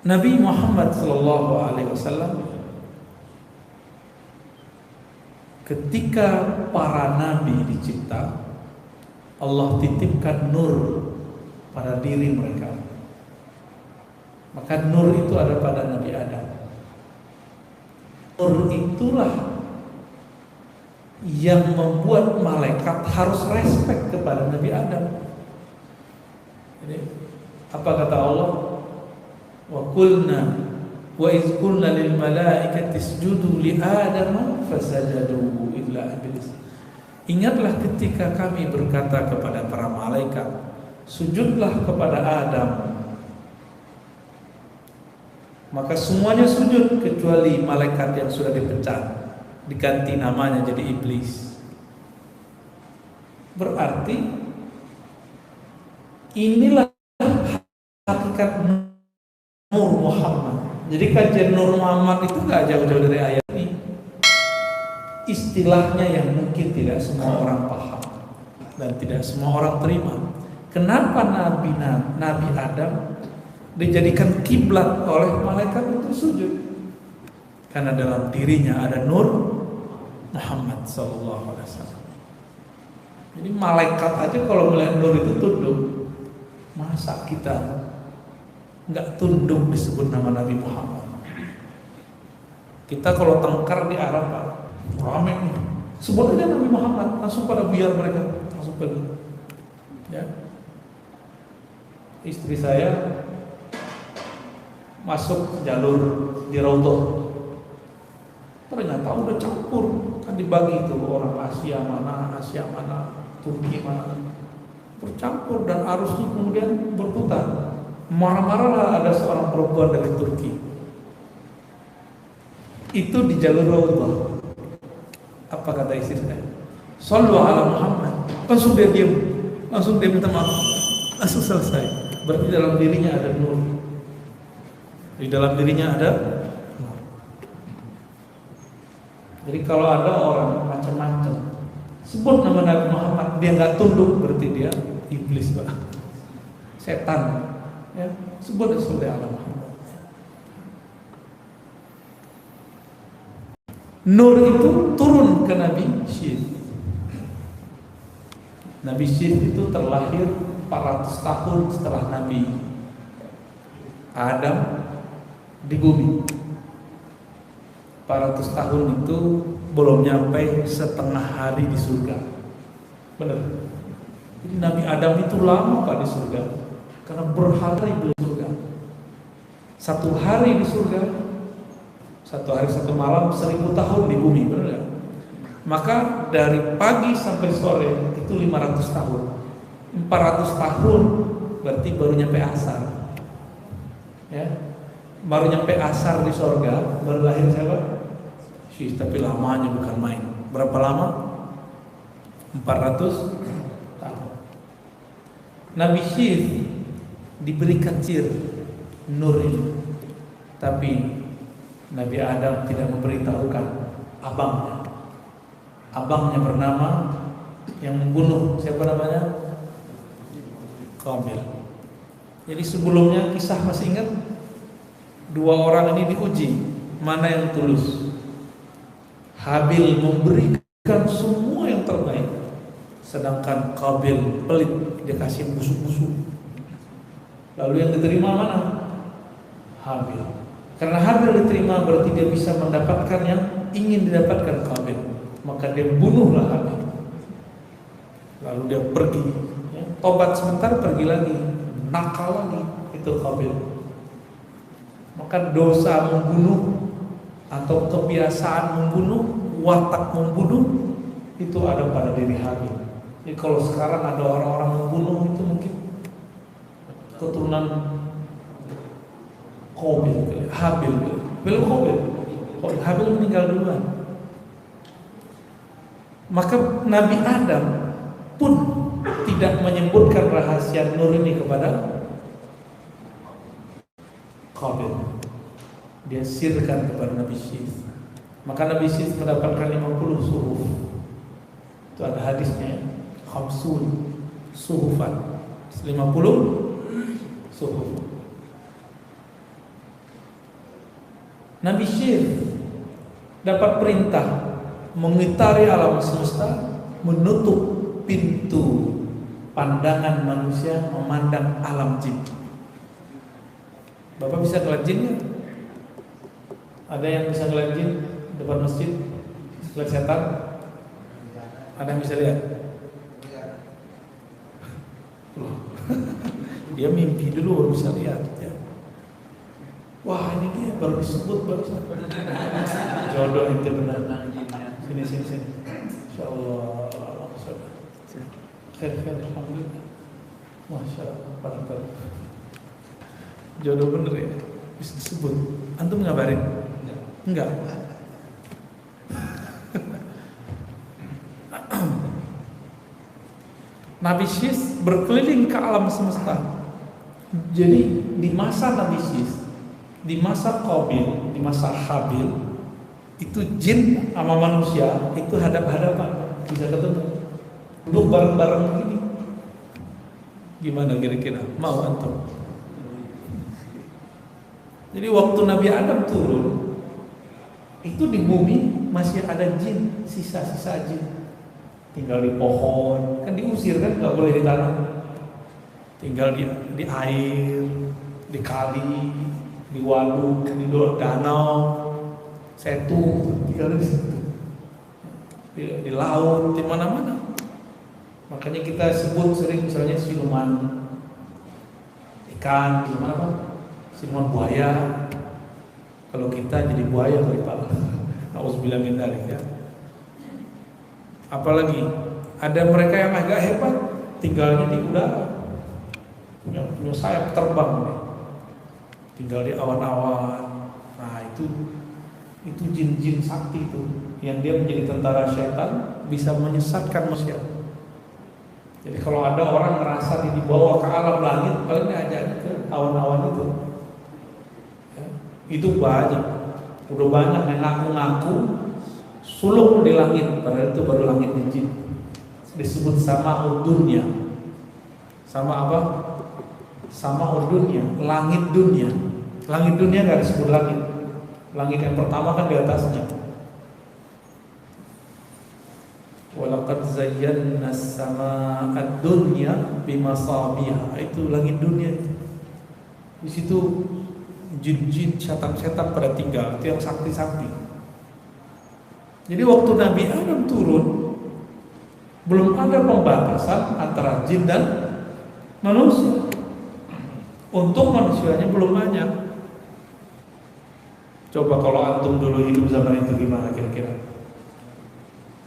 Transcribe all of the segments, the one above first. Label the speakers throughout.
Speaker 1: Nabi Muhammad SAW ketika para nabi dicipta, Allah titipkan nur pada diri mereka. Maka nur itu ada pada Nabi Adam. Nur itulah yang membuat malaikat harus respect kepada Nabi Adam. Jadi, apa kata Allah? Wa iz qulna lil malaikati isjudu li Adam fasajadu illa iblis. Ingatlah ketika kami berkata kepada para malaikat, sujudlah kepada Adam. Maka semuanya sujud kecuali malaikat yang sudah dipecat, diganti namanya jadi iblis. Berarti inilah hakikat Nur Muhammad. Jadi kajian Nur Muhammad itu gak jauh-jauh dari ayat ini. Istilahnya yang mungkin tidak semua orang paham dan tidak semua orang terima. Kenapa Nabi Adam dijadikan kiblat oleh malaikat untuk sujud? Karena dalam dirinya ada Nur Muhammad SAW. Jadi malaikat aja kalau melihat nur itu tunduk. Masa kita nggak tunduk disebut nama Nabi Muhammad? Kita kalau tengkar di Arab, ramai nih, sebut aja Nabi Muhammad, langsung pada biar mereka, langsung pergi. Ya. Istri saya masuk jalur di Raudhah, ternyata udah campur, kan dibagi itu orang Asia mana, Turki mana, bercampur dan arusnya kemudian berputar. Marah-marahlah ada seorang perempuan dari Turki, itu di jalur Raudhah. Apa kata istri saya? Shallu ala Muhammad. Langsung dia diam, langsung dia minta maaf, langsung selesai. Berarti dalam dirinya ada nur. Di dalam dirinya ada nur. Jadi kalau ada orang macam-macam sebut nama Nabi Muhammad, dia nggak tunduk, berarti dia iblis, Pak. Setan. Ya, sebut seperti Allah Muhammad. Nur itu turun ke Nabi Syith. Nabi Syith itu terlahir 400 tahun setelah Nabi Adam di bumi. 400 tahun itu belum nyampe setengah hari di surga. Benar. Jadi Nabi Adam itu lama Pak di surga, karena berhari di surga. Satu hari di surga, satu hari satu malam, 1000 tahun di bumi, benar gak? Maka dari pagi sampai sore itu 500 tahun. 400 tahun berarti baru nyampe asar. Ya, baru nyampe asar di surga, baru lahir siapa? Syith, tapi lamanya bukan main. Berapa lama? 400 tahun. Nabi Syith diberikan cir nur ini, tapi Nabi Adam tidak memberitahukan abangnya. Abangnya bernama yang membunuh, siapa namanya? Qabil. Jadi sebelumnya kisah masih ingat? Dua orang ini diuji, mana yang tulus. Habil memberikan semua yang terbaik, sedangkan Qabil pelit, dia kasih busuk-busuk. Lalu yang diterima mana? Habil. Karena Habil diterima berarti dia bisa mendapatkan yang ingin didapatkan Qabil. Maka dia bunuhlah Habil. Lalu dia pergi, ya, tobat sebentar, pergi lagi, nakal lagi, itu Qabil. Maka dosa membunuh atau kebiasaan membunuh, watak membunuh itu ada pada diri Habil. Jadi kalau sekarang ada orang-orang membunuh itu mungkin keturunan Qabil, Habil, belum Qabil. Habil meninggal duluan. Maka Nabi Adam pun tidak menyebutkan rahasia nur ini kepada Qabil. Dia sirkan kepada Nabi Syith. Maka Nabi Syith mendapatkan 50 suhuf. Itu ada hadisnya, khamsun suhufan, 50 suhuf. Nabi Syekh dapat perintah mengitari alam semesta, menutup pintu pandangan manusia memandang alam jin. Bapak bisa ngeliat jin nggak? Ada yang bisa ngeliat jin depan masjid? Ngeliat setan? Ada yang bisa lihat? Dia mimpi dulu baru bisa lihat ya. Wah, ini dia baru disebut baru jodoh itu benar. Sini. Insyaallah. Khair, alhamdulillah. Masya Allah, mantap. Jodoh bener ya, bisa disebut. Antum ngabarin? Enggak. Nabi Syis berkeliling ke alam semesta. Jadi di masa Nabi Syis, di masa Qabil, di masa Habil, itu jin sama manusia itu hadap-hadapan, bisa ketemu. Duduk bareng-bareng begini. Gimana kira-kira? Mau antum? Jadi waktu Nabi Adam turun, itu di bumi masih ada jin, sisa-sisa jin. Tinggal di pohon, kan diusir kan, nggak boleh ditanam. Tinggal di air, di kali, di waduk, di danau, setu, tinggal di situ. Di laut, di mana-mana. Makanya kita sebut sering misalnya siluman ikan, siluman apa? Siluman buaya. Kalau kita jadi buaya kali Pak. Nauzubillah min dzalik ya. Apalagi ada mereka yang agak hebat, tinggalnya di udara, punya sayap terbang, tinggal di awan-awan. Nah itu jin-jin sakti itu, yang dia menjadi tentara setan, bisa menyesatkan manusia. Jadi kalau ada orang merasa dibawa ke alam langit, paling diajak ke awan-awan itu. Ya, itu banyak, udah banyak yang ngaku-ngaku suluk di langit, padahal itu baru langit jin. Disebut sama dunia. Sama apa? Sama dunia, langit dunia. Langit dunia nggak disebut langit. Langit yang pertama kan di atasnya. Walaqad zayyana as-samaa'a ad-dunya bimasabiha. Itu langit dunia. Di situ jin-jin, setan-setan pada tinggal. Itu yang sakti-sakti. Jadi waktu Nabi Adam turun, belum ada pembatasan antara jin dan manusia. Untuk manusianya belum banyak. Coba kalau antum dulu hidup zaman itu gimana kira-kira?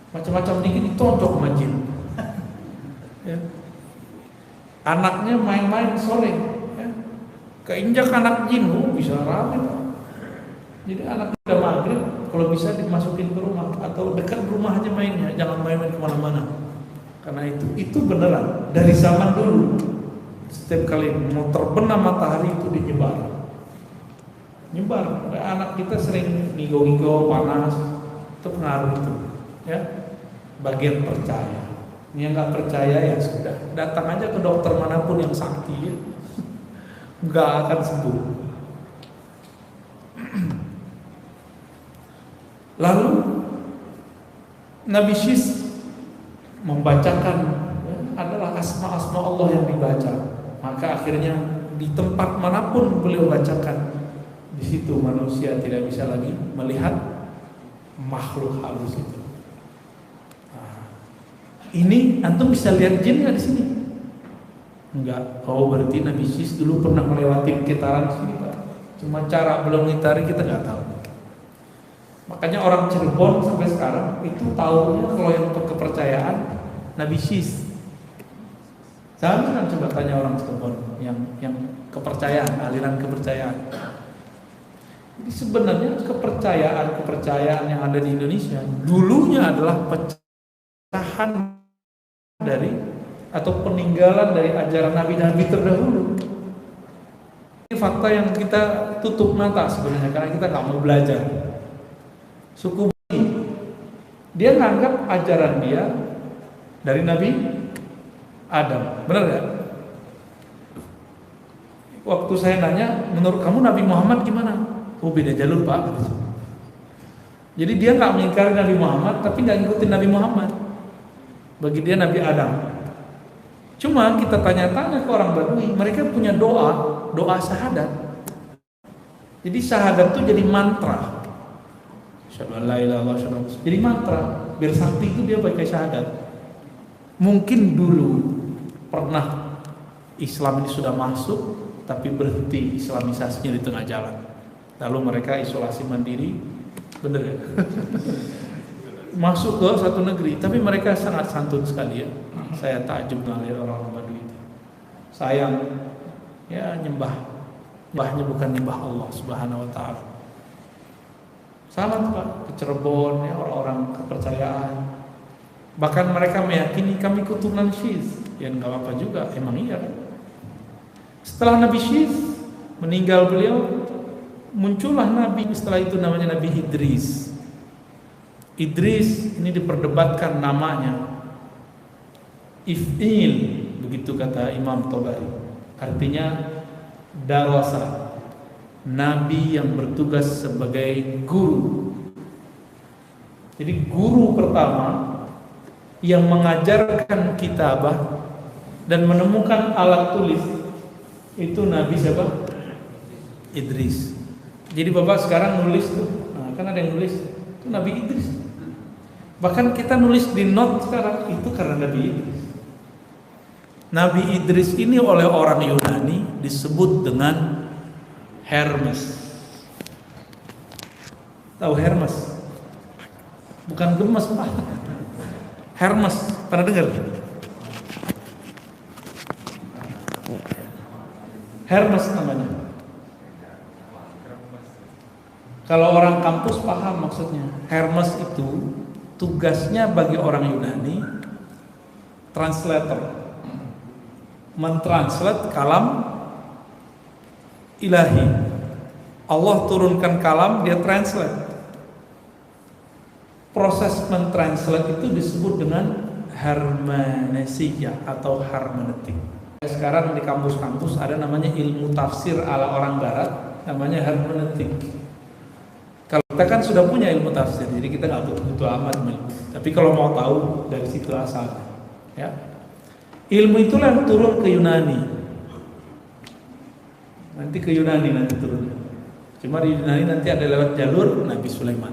Speaker 1: Macam-macam dikit ditonjok sama jin. Ya. Anaknya main-main sore, ya. Keinjak anak jin, bisa ramai. Jadi anak udah maghrib, kalau bisa dimasukin ke rumah atau dekat rumah aja mainnya, jangan main-main kemana-mana. Karena itu beneran dari zaman dulu. Setiap kali mau terbenam matahari itu nyebar. Anak kita sering ngigo-ngigo panas, itu pengaruh itu, ya. Bagian percaya. Yang nggak percaya ya sudah, datang aja ke dokter manapun yang sakti, ya. Nggak akan sembuh. Lalu Nabi Syis membacakan, ya, adalah asma-asma Allah yang dibaca. Maka akhirnya di tempat manapun beliau bacakan, di situ manusia tidak bisa lagi melihat makhluk halus itu. Nah, ini antum bisa lihat jin nggak di sini? Enggak. Oh berarti Nabi Syis dulu pernah melewati sekitaran sini Pak. Cuma cara belum ngitari kita nggak tahu. Makanya orang Cirebon sampai sekarang itu tahunya kalau yang untuk kepercayaan Nabi Syis. Jangan coba tanya orang Cirebon yang kepercayaan, aliran kepercayaan. Jadi sebenarnya kepercayaan yang ada di Indonesia dulunya adalah pecahan dari atau peninggalan dari ajaran nabi-nabi terdahulu. Ini fakta yang kita tutup mata sebenarnya karena kita nggak mau belajar. Suku Bani, dia nganggap ajaran dia dari Nabi Adam, benar nggak? Waktu saya nanya, menurut kamu Nabi Muhammad gimana? Oh beda jalur Pak. Jadi dia nggak mengingkari Nabi Muhammad, tapi nggak ngikutin Nabi Muhammad. Bagi dia Nabi Adam. Cuma kita tanya-tanya ke orang Badui, mereka punya doa syahadat. Jadi syahadat itu jadi mantra. Jadi mantra. Biar sampai itu dia pakai syahadat. Mungkin dulu pernah Islam ini sudah masuk, tapi berhenti islamisasinya di tengah jalan. Lalu mereka isolasi mandiri, bener ya? Masuk ke satu negeri, tapi mereka sangat santun sekali ya. Saya takjub dengan orang-orang Badui itu. Sayang, ya nyembahnya bukan nyembah Allah Subhanahu Wa Taala. Sama Pak, ke Cirebon ya, orang-orang kepercayaan. Bahkan mereka meyakini kami keturunan Syith. Ya nggak apa-apa juga, emang iya kan. Setelah Nabi Syith meninggal beliau, muncullah Nabi setelah itu namanya Nabi Idris. Idris ini diperdebatkan namanya If'il, begitu kata Imam Tabari. Artinya darasa, nabi yang bertugas sebagai guru. Jadi guru pertama yang mengajarkan kitabah dan menemukan alat tulis itu Nabi siapa? Idris. Jadi Bapak sekarang nulis tuh, nah, kan ada yang nulis itu Nabi Idris. Bahkan kita nulis di note sekarang itu karena Nabi Idris. Nabi Idris ini oleh orang Yunani disebut dengan Hermes. Tahu Hermes? Bukan gemes Pak. Hermes, pernah dengar? Hermes namanya. Kalau orang kampus paham maksudnya. Hermes itu tugasnya bagi orang Yunani translator, mentranslate kalam ilahi. Allah turunkan kalam, dia translate. Proses mentranslate itu disebut dengan hermeneutika atau hermeneutik. Sekarang di kampus-kampus ada namanya ilmu tafsir ala orang barat, namanya hermeneutik. Kalau kita kan sudah punya ilmu tafsir, jadi kita nggak butuh amat. Tapi kalau mau tahu dari situ asalnya, ya. Ilmu itulah yang turun ke Yunani. Nanti ke Yunani nanti turun. Cuma di Yunani nanti ada lewat jalur Nabi Sulaiman.